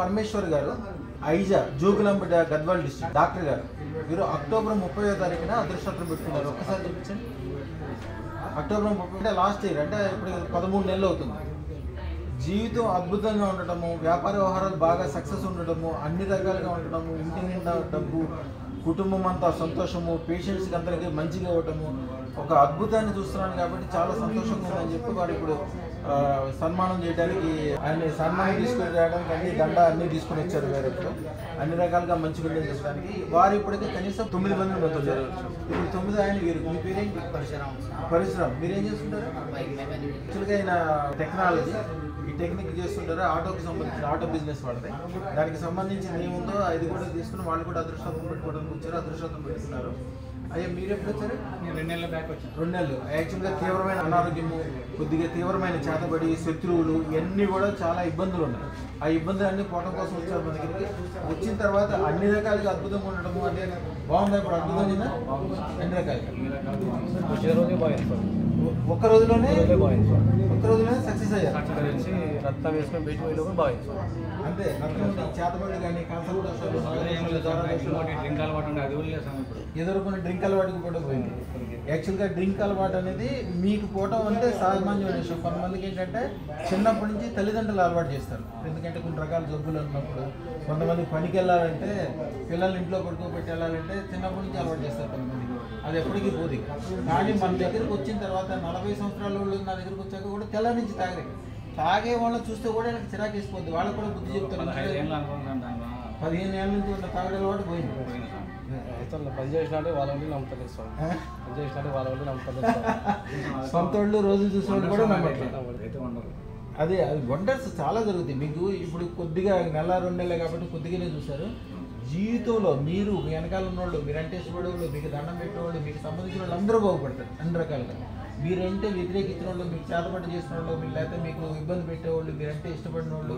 పరమేశ్వర్ గారు Aiza Jogulamba Gadwal district doctor గారు వీరు అక్టోబర్ 30వ తారీఖున అదృష్టం పెట్టుకున్నారు. ఒక్కసారి చూపించండి. అక్టోబర్ 30 అంటే లాస్ట్ ఇయర్, అంటే ఇప్పుడు 13 నెలలు అవుతుంది. జీవితం అద్భుతంగా ఉండటము, వ్యాపార వ్యవహారాలు బాగా సక్సెస్ ఉండటము, అన్ని రకాలుగా ఉండటము, ఇంటి నిండా డబ్బు, కుటుంబం అంతా సంతోషము, పేషెంట్స్కి అందరికీ మంచిగా ఇవ్వటము, ఒక అద్భుతాన్ని చూస్తున్నాను కాబట్టి చాలా సంతోషంగా ఉందని చెప్పి వారు ఇప్పుడు సన్మానం చేయడానికి ఆయన సన్మానం తీసుకుని రావడానికి అన్ని దండ అన్నీ తీసుకుని వచ్చారు. వేరే అన్ని రకాలుగా మంచిగా చేయడానికి వారు ఇప్పటికే కనీసం 9 మందిని పంపించారు. ఇప్పుడు 9 ఆయన వీరు. మీ పేరేంటి? పరిశ్రమ. మీరేం చేస్తుంటారు? యాక్చువల్గా ఆయన టెక్నాలజీ ఈ టెక్నిక్ చేస్తుంటారు. ఆటోకి సంబంధించిన ఆటో బిజినెస్ వాళ్ళది. దానికి సంబంధించి ఏముందో అది కూడా తీసుకుని వాళ్ళు కూడా అదృష్టం పెట్టుకోవడానికి వచ్చారు. అదృష్టం పెట్టుకున్నారు. అయ్యా మీరు ఎప్పుడు వచ్చారు? 2 నెలల బ్యాక్ వచ్చాను. 2 నెలలు. యాక్చువల్గా తీవ్రమైన అనారోగ్యము, కొద్దిగా తీవ్రమైన చేతబడి, శత్రువులు ఇవన్నీ కూడా చాలా ఇబ్బందులు ఉన్నాయి. ఆ ఇబ్బందులన్నీ పోవడం కోసం వచ్చారు మన దగ్గరికి. వచ్చిన తర్వాత అన్ని రకాలుగా అద్భుతంగా ఉండటము అంటే బాగుందా? ఇప్పుడు అద్భుతంగా అన్ని రకాలుగా ఒక్క రోజులోనే సక్సెస్ అయ్యారు. రక్తం వేసుకొని బయట పోయి కూడా బాగా అంతే. చేతబడి కానీ డ్రింక్ అలవాటు ఉండే అది ఎదుర్కొన్న డ్రింక్ అలవాటుకి కూడా పోయింది. యాక్చువల్గా డ్రింక్ అలవాటు అనేది మీకు పోవటం అంటే సామాన్యమైన విషయం. కొంతమందికి ఏంటంటే చిన్నప్పటి నుంచి తల్లిదండ్రులు అలవాటు చేస్తారు. ఎందుకంటే కొన్ని రకాల జబ్బులు ఉన్నప్పుడు కొంతమంది పనికి వెళ్ళాలంటే పిల్లల్ని ఇంట్లో పడుకోబెట్టి వెళ్ళాలంటే చిన్నప్పటి నుంచి అలవాటు చేస్తారు కొంతమందికి. అది ఎప్పటికీ పోదు. కానీ మన దగ్గరికి వచ్చిన తర్వాత 40 సంవత్సరాల వాళ్ళు నా దగ్గరికి వచ్చాక కూడా తెల్ల నుంచి తాగే వాళ్ళని చూస్తే కూడా నాకు చిరాకు వేసిపోద్ది. వాళ్ళకి కూడా బుద్ధి చెప్తారు. 15 ఏళ్ళ నుంచి ఉన్న తాగడం అలవాటు పోయింది. పని చేసినట్టే వాళ్ళ వాళ్ళు నమ్ముతలేదు స్వామి. పని చేసినట్టే వాళ్ళ వాళ్ళు నమ్ముతలేదు. సొంత వాళ్ళు రోజు చూసేవాళ్ళు కూడా నమ్మట్లేదు. అది వండర్స్ చాలా జరుగుతాయి. మీకు ఇప్పుడు కొద్దిగా 1-2 నెలలే కాబట్టి కొద్దిగానే చూశారు. జీవితంలో మీరు మీ వెనకాల ఉన్నవాళ్ళు, మీరంటే ఇష్టపడేవాళ్ళు, మీకు దండం పెట్టేవాళ్ళు, మీకు సంబంధించిన వాళ్ళు అందరూ బాగుపడతారు అన్ని రకాలుగా. మీరంటే వ్యతిరేకించిన వాళ్ళు, మీకు చేతపడి చేసిన వాళ్ళు, మీరు లేకపోతే మీకు ఇబ్బంది పెట్టేవాళ్ళు, మీరంటే ఇష్టపడిన వాళ్ళు,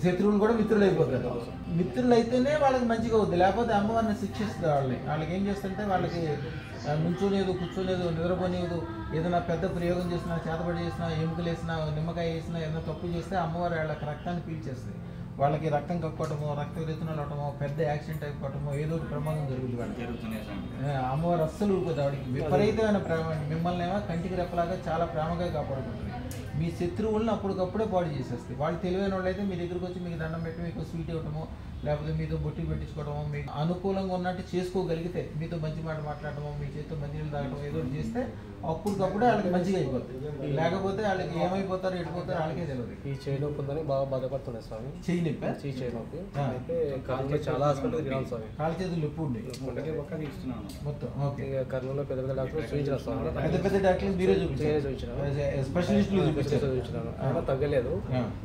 శత్రువులు కూడా మిత్రులు అయిపోతారు. మిత్రులు అయితేనే వాళ్ళకి మంచిగా అవుద్ది. లేకపోతే అమ్మవారిని శిక్షిస్తుంది. వాళ్ళకి ఏం చేస్తుంటే వాళ్ళకి నుంచోలేదు, కూర్చోలేదు, నిద్రపోలేదు, ఏదైనా పెద్ద ప్రయోగం చేసినా, చేతపడి చేసినా, ఎముకలు వేసినా, నిమ్మకాయ వేసినా, ఏదైనా తప్పు చేస్తే అమ్మవారు వాళ్ళకి రక్తాన్ని పీల్చేస్తుంది. వాళ్ళకి రక్తం కక్కోవటమో, రక్త విరేచనాలు అవటమో, పెద్ద యాక్సిడెంట్ అయిపోవటమో, ఏదో ఒక ప్రమాదం జరుగుతుంది వాళ్ళకి. అమ్మవారు అస్సలు ఊరుకోదు. ఆవిడకి విపరీతమైన ప్రేమ. మిమ్మల్ని ఏమో కంటికి రెప్పలాగా చాలా ప్రేమగా కాపాడుకుంటుంది. మీ శత్రువులను అప్పటికప్పుడే పాడు చేసేస్తాయి. వాళ్ళు తెలివైన వాళ్ళు అయితే మీ దగ్గరికి వచ్చి మీకు దండం పెట్టి మీకు స్వీట్ ఇవ్వటమో, లేకపోతే మీతో బొట్టి పెట్టించుకోవడమో, మీకు అనుకూలంగా ఉన్నట్టు చేసుకోగలిగితే, మీతో మంచి మాట మాట్లాడటమో, మీ చేతితో మంచి నీళ్ళు తాగటం ఏదో చేస్తే అప్పటికప్పుడే వాళ్ళకి మంచిగా అయిపోతుంది. లేకపోతే వాళ్ళకి ఏమైపోతారో ఎడిపోతారో వాళ్ళకే తెలియదు. ఈ చేయి నొప్పి ఉందని బాగా బాధపడుతున్నాయి స్వామి. చేయి నొప్పి? చేయి నొప్పి అయితే కాళ్ళు చాలా హాస్పిటల్ తినాలి స్వామి. కాళ్ళ చేతులు నొప్పి ఉండే మొత్తం. ఓకే. కర్నూలులో పెద్ద పెద్ద డాక్టర్ చూపించిన స్వామి. పెద్ద డాక్టర్లు మీరే చూపించాను, స్పెషలిస్టులు చూపించినాను. అయినా తగ్గలేదు.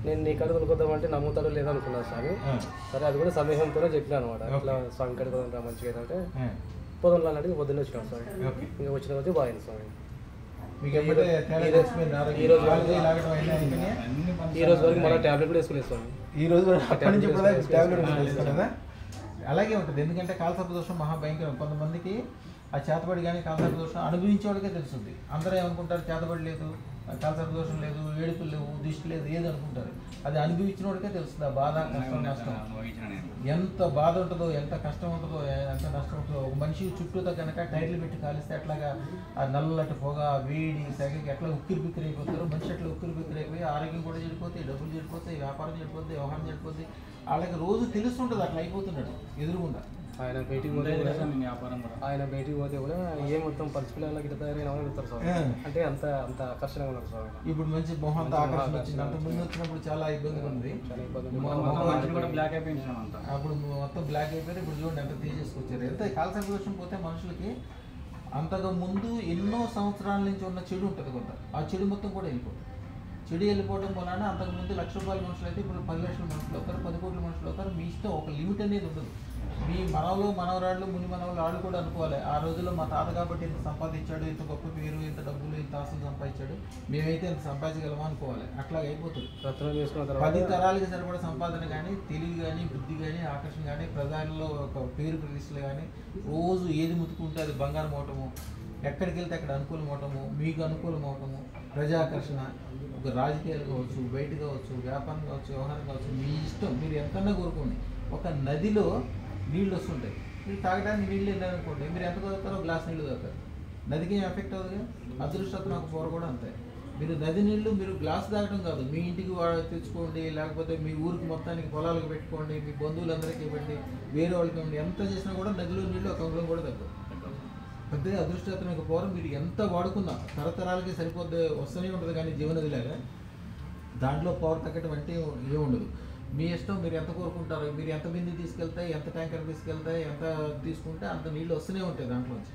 నేను నీ కడుపు తొలుకొద్దామంటే నమ్ముతాడో లేదో అనుకున్నాను స్వామి. సరే అది కూడా సమయంతోనే చెప్పినా అనమాట. ఇట్లా స్వామి కడుపు మంచిగా ఏంటంటే పొద్దున్న అన్నట్టు పొద్దున్న వచ్చినాం స్వామి. ఇంకా వచ్చిన రోజు బాగుంది స్వామి. ఈ రోజు వరకు మళ్ళీ టాబ్లెట్ కూడా వేసుకోలేదు స్వామి. ఈ రోజు అలాగే ఉంటుంది. ఎందుకంటే కాలసర్ప దోషం మహాభయంకరం. కొంతమందికి ఆ చేతబడి కానీ కాలసర్ప దోషం అనుభవించే వాడికే తెలుస్తుంది. అందరూ ఏమనుకుంటారు, చేతబడి లేదు, కాలసర్ప దోషం లేదు, ఏడుపులు లేవు, దిష్టి లేదు, ఏది అనుకుంటారు. అది అనుభవించిన వాడికే తెలుస్తుంది. ఆ బాధ, కష్టం, నష్టం ఎంత బాధ ఉంటుందో, ఎంత కష్టం ఉంటుందో, ఎంత నష్టం ఉంటుందో. ఒక మనిషి చుట్టూతో కనుక టైర్లు పెట్టి కాలిస్తే అట్లాగా ఆ నల్లటి పొగ, వేడి, సెగకి ఎట్లా ఉక్కిరి బిక్కిరి అయిపోతారో మనిషి అట్లా ఉక్కిరి బిక్కిరి అయిపోయి ఆరోగ్యం కూడా చెడిపోతాయి, డబ్బులు చెడిపోతాయి, వ్యాపారం చెడిపోతాయి, వ్యవహారం చెడిపోతాయి. వాళ్ళకి రోజు తెలుస్తుంటుంది అట్లా అయిపోతున్నాడు ఎదురుగుండా. ఆయన బయటికి పోతే కూడా ఏ మొత్తం పరిస్థితుల్లో గిట్ట తయారైన వెళ్తారు సార్. అంటే అంత ఆకర్షణగా ఉన్నారు సార్. ఇప్పుడు మంచి మొహంతో ఆకర్షణ వచ్చింది. అంత ముందు వచ్చినప్పుడు చాలా ఇబ్బందిగా ఉంది. బ్లాక్ అయిపోయింది. అప్పుడు మొత్తం బ్లాక్ అయిపోయి ఇప్పుడు చూడండి ఎంత తీసేసుకొచ్చారు. ఎంత కాలసర్ప దోషం పోతే మనుషులకి అంతకు ముందు ఎన్నో సంవత్సరాల నుంచి ఉన్న చెడు ఉంటుంది కొంత. ఆ చెడు మొత్తం కూడా వెళ్ళిపోతుంది. చెడు వెళ్ళిపోవడం వలన అంతకుముందు 1,00,000 రూపాయల మనుషులు అయితే ఇప్పుడు 10 లక్షల మనుషులు అవుతారు, 10 కోట్ల మనుషులు అవుతారు. మీ ఇష్టం, ఒక లిమిట్ అనేది ఉండదు. మీ మనవలు, మనవరాళ్ళు, ముని మనవలు వాళ్ళు కూడా అనుకోవాలి, ఆ రోజుల్లో మా తాత కాబట్టి ఇంత సంపాదించాడు, ఇంత గొప్ప పేరు, ఇంత డబ్బులు, ఇంత ఆస్తులు సంపాదించాడు, మేమైతే ఇంత సంపాదించగలమా అనుకోవాలి. అట్లాగే అయిపోతుంది. 10 తరాలకి సరిపడా సంపాదన కానీ, తెలివి కానీ, బుద్ధి కానీ, ఆకర్షణ కానీ, ప్రజల్లో ఒక పేరు ప్రతిష్టలు కానీ, రోజు ఏది ముట్టుకుంటే అది బంగారం అవటము, ఎక్కడికి వెళ్తే అక్కడ అనుకూలం అవటము, మీకు అనుకూలం అవటము, ప్రజాకర్షణ, ఒక రాజకీయాలు కావచ్చు, బయట కావచ్చు, వ్యాపారం కావచ్చు, వ్యవహారం కావచ్చు, మీ ఇష్టం, మీరు ఎంతన్నా కోరుకోండి. ఒక నదిలో నీళ్ళు వస్తుంటాయి, మీరు తాగడానికి నీళ్ళు వెళ్ళారనుకోండి, మీరు ఎంత తాగుతారో గ్లాస్ నీళ్ళు తాగుతారు, నదికి ఏం ఎఫెక్ట్ అవుతుంది. అదృష్టం ఒక కూర కూడా అంతే. మీరు నది నీళ్ళు మీరు గ్లాస్ తాగడం కాదు, మీ ఇంటికి తెచ్చుకోండి, లేకపోతే మీ ఊరికి మొత్తానికి పొలాలకు పెట్టుకోండి, మీ బంధువులందరికీ ఇవ్వండి, వేరే వాళ్ళకి ఇవ్వండి, ఎంత చేసినా కూడా నదిలో నీళ్ళు ఒక అంగుళం కూడా తగ్గవు. పెద్దగా అదృష్టవంతమైన పౌరం మీరు ఎంత వాడుకున్నా తరతరాలకి సరిపోద్ది, వస్తూనే ఉంటుంది. కానీ జీవనదిలాగా దాంట్లో పవర్ తగ్గడం అంటే ఏముండదు. మీ ఇష్టం, మీరు ఎంత కోరుకుంటారో, మీరు ఎంత బింది తీసుకెళ్తే, ఎంత ట్యాంకర్ తీసుకెళ్తే, ఎంత తీసుకుంటే అంత నీళ్ళు వస్తూనే ఉంటాయి దాంట్లోంచి.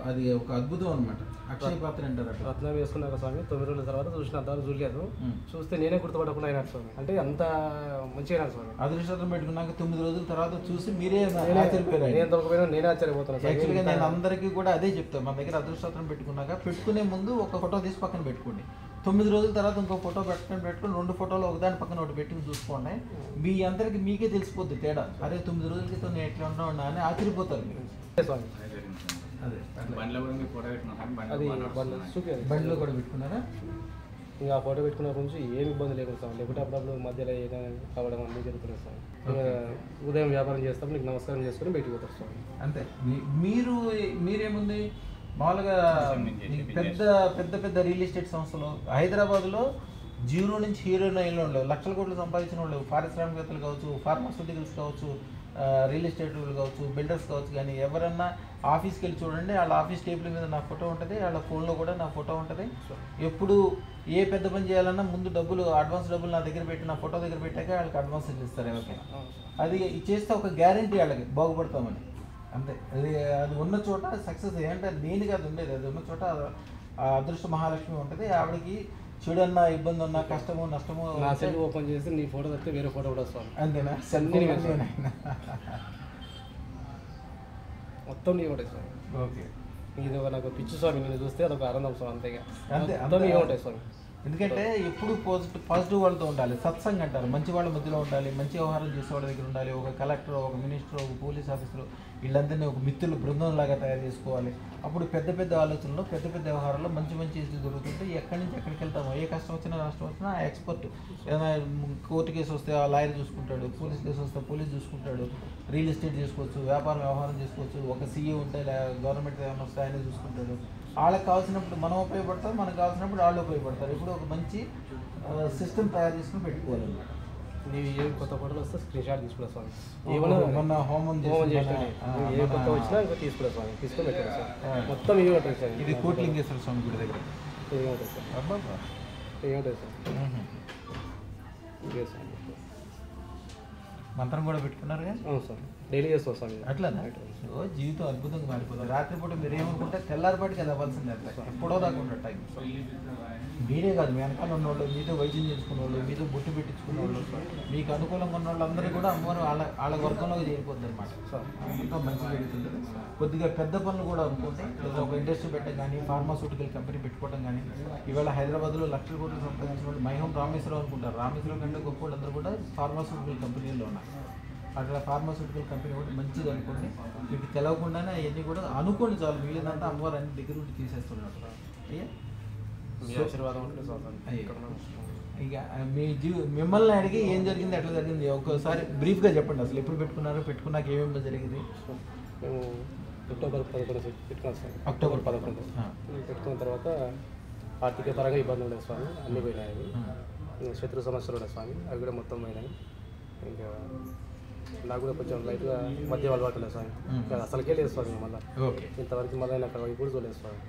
అది ఒక అద్భుతం అనమాట. అక్షయ పాత్ర అంటారు. రత్నం వేసుకున్నాక స్వామి 9 రోజుల తర్వాత చూసిన అంతవరకు చూడలేదు. చూస్తే నేనే గుర్తుపడకుండా అయినాడు స్వామి. అంటే అంత మంచిగా అయినాడు స్వామి. అదృష్టం పెట్టుకున్నాక 9 రోజుల తర్వాత చూసి మీరే నేనే ఆశ్చర్యపోతున్నాను. యాక్చువల్గా నేను అందరికీ కూడా అదే చెప్తాను. మన దగ్గర అదృష్టం పెట్టుకున్నాక పెట్టుకునే ముందు ఒక ఫోటో తీసి పక్కన పెట్టుకోండి. 9 రోజుల తర్వాత ఇంకో ఫోటో పెట్టుకుని 2 ఫోటోలు ఒకదాని పక్కన ఒకటి పెట్టుకుని చూసుకోండి. మీ అందరికి మీకే తెలిసిపోద్ది తేడా. అరే 9 రోజుల క్రితం నేను ఎట్లా ఉన్నా అని ఆశ్చర్యపోతారు మీరు. బండిలో కూడా పెట్టుకున్నారా? ఇంకా ఆ ఫోటో పెట్టుకున్న నుంచి ఏమి ఇబ్బంది లేకుండా సార్. లేకుంటే అప్పుడప్పుడు మధ్యలో ఏదైనా కావడం అన్నీ జరుగుతుంది సార్. ఉదయం వ్యాపారం చేస్తాం, నీకు నమస్కారం చేసుకుని బయటికి పోతారు సార్. అంతే. మీరేముంది మామూలుగా పెద్ద పెద్ద పెద్ద రియల్ ఎస్టేట్ సంస్థలు హైదరాబాద్లో 0 నుంచి హీరోయిన్ అయిన వాళ్ళు, లక్షల కోట్లు సంపాదించిన వాళ్ళు, పారిశ్రామికవేత్తలు కావచ్చు, ఫార్మాస్యూటికల్స్ కావచ్చు, రియల్ ఎస్టేట్ కావచ్చు, బిల్డర్స్ కావచ్చు, కానీ ఎవరన్నా ఆఫీస్కి వెళ్ళి చూడండి, వాళ్ళ ఆఫీస్ టేబుల్ మీద నా ఫోటో ఉంటుంది, వాళ్ళ ఫోన్లో కూడా నా ఫోటో ఉంటుంది. ఎప్పుడు ఏ పెద్ద పని చేయాలన్నా ముందు అడ్వాన్స్ డబ్బులు నా దగ్గర పెట్టి, నా ఫోటో దగ్గర పెట్టాక వాళ్ళకి అడ్వాన్స్ ఇస్తారు ఎవరికైనా. అది చేస్తే ఒక గ్యారంటీ వాళ్ళకి బాగుపడతామని. అంతే. అది ఉన్న చోట సక్సెస్. ఏంటంటే నేను కాదు ఉండేది, అది ఉన్న చోట అదృష్ట మహాలక్ష్మి ఉంటుంది. ఆవిడకి చెడన్నా, ఇబ్బంది ఉన్నా, కష్టమో నష్టమో నా సెల్ ఓపెన్ చేసి నీ ఫోటో తప్పితే వేరే ఫోటో కూడా వస్తాను. అంతేనా? మొత్తం నీ ఉంటాయి స్వామి. ఓకే. ఇది ఒక నాకు పిచ్చి స్వామి, నేను చూస్తే అదొక ఆనందం స్వామి. అంతేగా అంతే. అంతా నీ ఉంటాయి స్వామి. ఎందుకంటే ఎప్పుడు పాజిటివ్ వాళ్ళతో ఉండాలి. సత్సంగ్ అంటారు. మంచి వాళ్ళ మధ్యలో ఉండాలి, మంచి వ్యవహారం చేసే వాళ్ళ దగ్గర ఉండాలి. ఒక కలెక్టర్, ఒక మినిస్టర్, ఒక పోలీస్ ఆఫీసర్, వీళ్ళందరినీ ఒక మిత్రులు బృందంలాగా తయారు చేసుకోవాలి. అప్పుడు పెద్ద పెద్ద ఆలోచనలు, పెద్ద పెద్ద వ్యవహారాల్లో మంచి మంచి ఇష్యూలు దొరుకుతుంటే ఎక్కడి నుంచి ఎక్కడికి వెళ్తామో, ఏ కష్టం వచ్చినా నష్టం వచ్చినా ఆ ఎక్స్పర్ట్. ఏదైనా కోర్టు కేసు వస్తే ఆ లాయర్ చూసుకుంటాడు, పోలీస్ కేసు వస్తే పోలీస్ చూసుకుంటాడు, రియల్ ఎస్టేట్ చేసుకోవచ్చు, వ్యవహారం చేసుకోవచ్చు. ఒక సీఏ ఉంటే గవర్నమెంట్ ఏమైనా వస్తే ఆయన చూసుకుంటాడు. వాళ్ళకి కావాల్సినప్పుడు మనం ఉపయోగపడతాం, మనకు కావాల్సినప్పుడు వాళ్ళు ఉపయోగపడతారు. ఇప్పుడు ఒక మంచి సిస్టమ్ తయారు చేసుకుని పెట్టుకోవాలన్నమాట. నీవు ఏ కొత్త ఫోటోలు వస్తే స్క్రీన్ షాట్ తీసుకురా స్వామి. ఏమన్నా మొన్న హోమం చేసినా ఏ కొత్త వచ్చినా ఇంకా తీసుకురా స్వామి. తీసుకొని పెట్టారు సార్. మొత్తం ఇవి ఉంటాయి సార్. ఇది కోట్లింగేశ్వర స్వామి గుడి దగ్గర ఇవి ఉంటాయి సార్. ఇవి ఉంటాయి సార్. ఇవే సార్. మంత్రం కూడా పెట్టుకున్నారు కదా? అవును సార్. డైలీ చేస్తాం స్వామి. అట్లా జీవితం అద్భుతంగా మారిపోతుంది. రాత్రిపూట మీరు ఏమనుకుంటే తెల్లారిపాటికి అది అవ్వాల్సిందే. ఎప్పుడో దాకా ఉంటారు టైం. మీరే కాదు, మీ వెనకాల ఉన్నవాళ్ళు, మీతో వైద్యం చేసుకున్న వాళ్ళు, మీతో బొట్టు పెట్టించుకున్న వాళ్ళు, మీకు అనుకూలంగా ఉన్న వాళ్ళందరూ కూడా అమ్మవారు వాళ్ళ వర్గంలోకి చేరిపోద్ది అనమాట. ఇంకా మంచి జరుగుతుంది. కొద్దిగా పెద్ద పనులు కూడా అనుకుంటే ఒక ఇండస్ట్రీ పెట్టడం కానీ, ఫార్మాస్యూటికల్ కంపెనీ పెట్టుకోవడం కానీ. ఇవాళ హైదరాబాద్లో లక్షల కోట్లు సంపాదించిన వాళ్ళు మైహోం రామేశ్వరం అనుకుంటారు. రామేశ్వరం కంటే గొప్ప వాళ్ళందరూ కూడా ఫార్మాస్యూటికల్ కంపెనీల్లో ఉన్నారు. అట్లా ఫార్మాస్యూటికల్ కంపెనీ కూడా మంచిది అనుకోండి. మీకు తెలవకుండానే అవన్నీ కూడా అనుకోండి చాలు. మిగిలినంతా అమ్మవారు అన్ని దగ్గర ఉండి తీసేస్తున్నారు. అయ్యా ఆశీర్వాదం ఇక మిమ్మల్ని అడిగి ఏం జరిగింది, ఎట్లా జరిగింది ఒక్కోసారి బ్రీఫ్గా చెప్పండి. అసలు ఎప్పుడు పెట్టుకున్నారో, పెట్టుకున్నాక ఏమేమి జరిగింది? మేము అక్టోబర్ 11 పెట్టుకున్నాం సార్. అక్టోబర్ 11 పెట్టుకున్న తర్వాత ఆర్థిక పరంగా ఇబ్బంది ఉండేది స్వామి. అన్నీ పోయినాయి. శత్రు సమస్యలు ఉన్నాయి స్వామి, అవి కూడా మొత్తం పోయినాయి. ఇంకా నాకు కూడా కొంచెం లైట్గా మద్యం అలవాటు లేదు స్వామి. అసలుకే లేదు స్వామి. మళ్ళీ ఇంతవరకు మళ్ళీ నాకు ఇప్పుడు చూడలేదు స్వామి.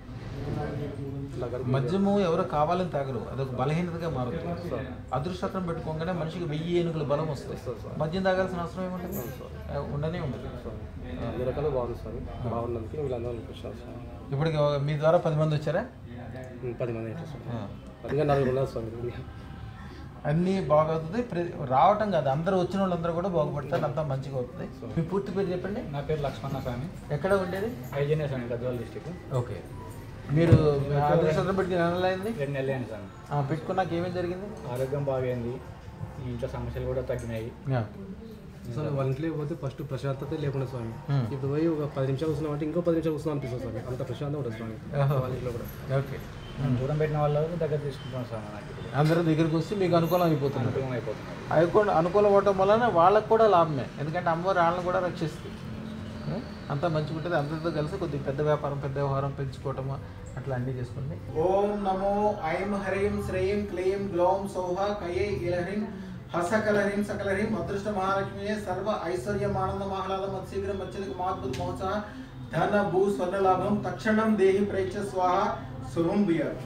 మద్యము ఎవరో కావాలని తాగరు, అదొక బలహీనతగా మారుతుంది. అదృష్టం పెట్టుకోగానే మనిషికి 1000 ఏనుగుల బలం వస్తుంది. మద్యం తాగాల్సిన అవసరం ఏముంటుంది? ఉండనే ఉంటుంది. అన్ని రకాలు బాగుంది స్వామి. బాగున్నందుకు వీళ్ళందరూ అనిపిస్తాను స్వామి. ఇప్పటికి మీ ద్వారా 10 మంది వచ్చారా? 10 మంది అయితే స్వామి. 4 ఉన్నారు స్వామి. అన్నీ బాగవుతుంది. రావటం కాదు, అందరూ వచ్చిన వాళ్ళందరూ కూడా బాగుపడతారు. అంతా మంచిగా అవుతుంది. మీ పూర్తి పేరు చెప్పండి. నా పేరు లక్ష్మణ స్వామి. ఎక్కడ ఉండేది? ఐజీనియర్ స్వామి, గద్వాల డిస్ట్రిక్ట్. ఓకే. మీరు అదృష్టం పెట్టి నెలలు అయింది? 2 నెలలు అయింది స్వామి. పెట్టుకున్నాక ఏమేమి జరిగింది? ఆరోగ్యం బాగైంది, ఇంట్లో సమస్యలు కూడా తగ్గినాయి. అసలు వాళ్ళ ఇంట్లో పోతే ఫస్ట్ ప్రశాంతత లేకుండా స్వామి. ఇప్పుడు పోయి ఒక 10 నిమిషాలు కూర్చున్నాం అంటే ఇంకో 10 నిమిషాలు కూర్చున్నాం అనిపిస్తుంది స్వామి. అంత ప్రశాంతంగా ఉంటుంది స్వామి వాళ్ళ ఇంట్లో కూడా. ఓకే. దూరం పెట్టిన వాళ్ళకి దగ్గర తీసుకుంటాం సార్ నాకు ఇప్పుడు. అందరూ దగ్గరికి వస్తే మీకు అనుకూలం అయిపోతుంది. అనుకూలం అయిపోతున్నారు. అనుకూలం అవ్వటం వలన వాళ్ళకు కూడా లాభమే, ఎందుకంటే అమ్మవారు వాళ్ళని కూడా రక్షిస్తుంది. అంతా మంచిగా ఉంటుంది. అందరితో కలిసి కొద్దిగా పెద్ద వ్యాపారం పెద్ద వ్యవహారం పెంచుకోవటం అట్లా అన్నీ చేసుకోండి. ఓం నమో ఐం హ్రీం శ్రీం క్లీం గ్లౌం సౌహ కయే ఇలహ్రీం హసకలహ్రీం సకలహ్రీం అదృష్ట మహాలక్ష్మియే సర్వ ఐశ్వర్యం ఆనందం ఆహ్లాదం అత్శీఘ్రం వచ్చేందుకు మహాద్భుత మహోత్సవ ధన భూ స్వర్ణ లాభం తక్షణం దేహి ప్రేక్ష స్వాహ శుభం బియర్.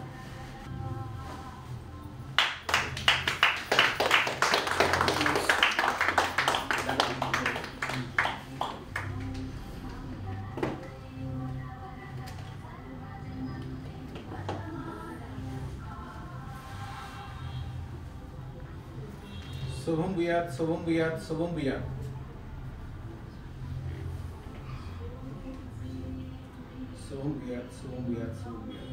శుభం బియాత్ శుభం బియాత్ శుభం బియాత్. శుభం బియాత్ శుభం బియాత్ శుభం బియాత్.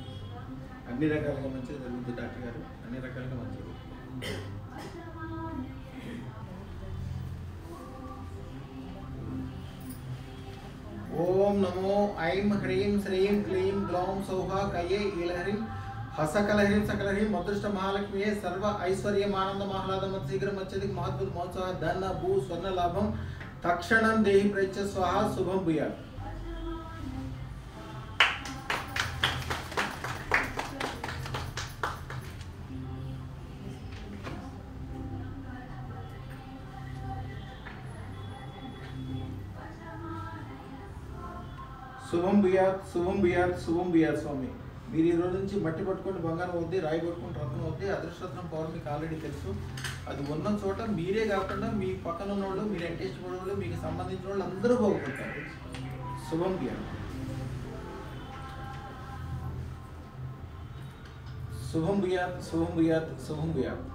అన్ని రకాలుగా మంచిగా జరుగుతుంది డాక్టర్ గారు, అన్ని రకాలుగా మంచిగా. ఓం నమో ఐం హ్రీం శ్రీం క్లీం గ్లౌం సౌహ కయే ఈలహ్రీం హసకలహ్రీం సకలహ్రీం అదృష్ట మహాలక్ష్మియే సర్వ ఐశ్వర్యం ఆనందం ఆహ్లాదం శీఘ్రం వచ్చేందుకు మహాద్భుత మహోత్సవ ధన భూ స్వర్ణ లాభం తక్షణం దేహి ప్రేక్ష స్వాహ శుభం భూయాత్. శుభం బియాత్ శుభం బియాత్ శుభం బియాత్. స్వామి మీరు ఈ రోజు నుంచి మట్టి పట్టుకొని బంగారం అవుద్ది, రాయి పట్టుకొని రత్నం అవుద్ది. అదృష్టరత్నం పవర్ మీకు ఆల్రెడీ తెలుసు. అది ఉన్న చోట మీరే కాకుండా మీ పక్కన ఉన్న వాళ్ళు, మీరు అంటే ఇష్టపడే వాళ్ళు, మీకు సంబంధించిన వాళ్ళు అందరూ బాగుపడతారు. శుభం బియాత్ శుభం బియాత్ శుభం బియాత్ శుభం బియాత్.